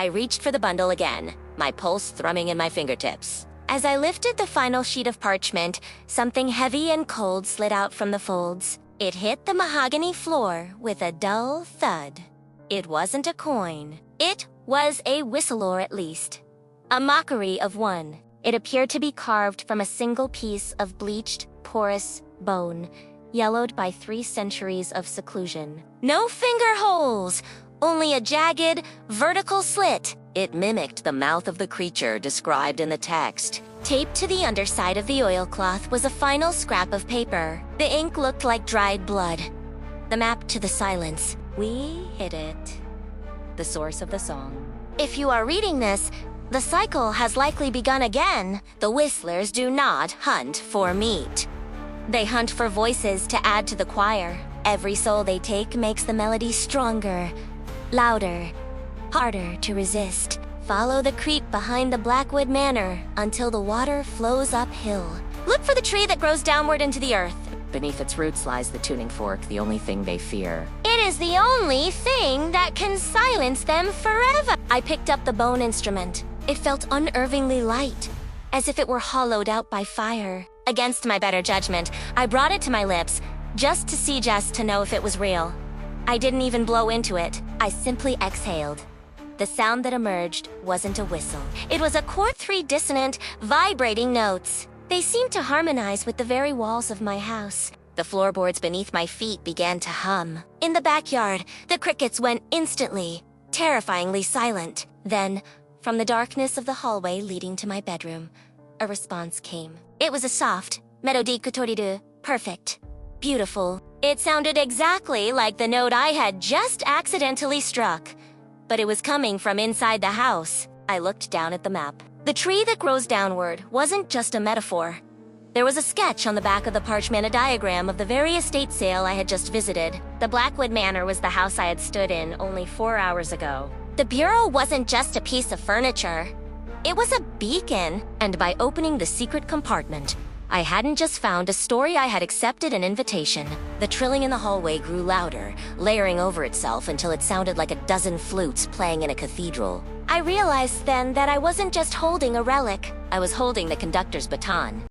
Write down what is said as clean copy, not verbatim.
I reached for the bundle again, my pulse thrumming in my fingertips. As I lifted the final sheet of parchment, something heavy and cold slid out from the folds. It hit the mahogany floor with a dull thud. It wasn't a coin. It was a whistle, or at least a mockery of one. It appeared to be carved from a single piece of bleached, porous bone, yellowed by 3 centuries of seclusion. No finger holes, only a jagged, vertical slit. It mimicked the mouth of the creature described in the text. Taped to the underside of the oilcloth was a final scrap of paper. The ink looked like dried blood. The map to the silence. We hit it. The source of the song. If you are reading this, the cycle has likely begun again. The whistlers do not hunt for meat. They hunt for voices to add to the choir. Every soul they take makes the melody stronger, louder, harder to resist. Follow the creek behind the Blackwood Manor until the water flows uphill. Look for the tree that grows downward into the earth. Beneath its roots lies the tuning fork, the only thing they fear. It is the only thing that can silence them forever. I picked up the bone instrument. It felt unnervingly light, as if it were hollowed out by fire. Against my better judgment, I brought it to my lips, just to know if it was real. I didn't even blow into it. I simply exhaled. The sound that emerged wasn't a whistle. It was a chord 3 dissonant, vibrating notes. They seemed to harmonize with the very walls of my house. The floorboards beneath my feet began to hum. In the backyard, the crickets went instantly, terrifyingly silent. Then, from the darkness of the hallway leading to my bedroom, a response came. It was a soft, melodique toriru, perfect, beautiful. It sounded exactly like the note I had just accidentally struck. But it was coming from inside the house. I looked down at the map. The tree that grows downward wasn't just a metaphor. There was a sketch on the back of the parchment, a diagram of the very estate sale I had just visited. The Blackwood Manor was the house I had stood in only 4 hours ago. The bureau wasn't just a piece of furniture. It was a beacon. And by opening the secret compartment, I hadn't just found a story, I had accepted an invitation. The trilling in the hallway grew louder, layering over itself until it sounded like a dozen flutes playing in a cathedral. I realized then that I wasn't just holding a relic. I was holding the conductor's baton.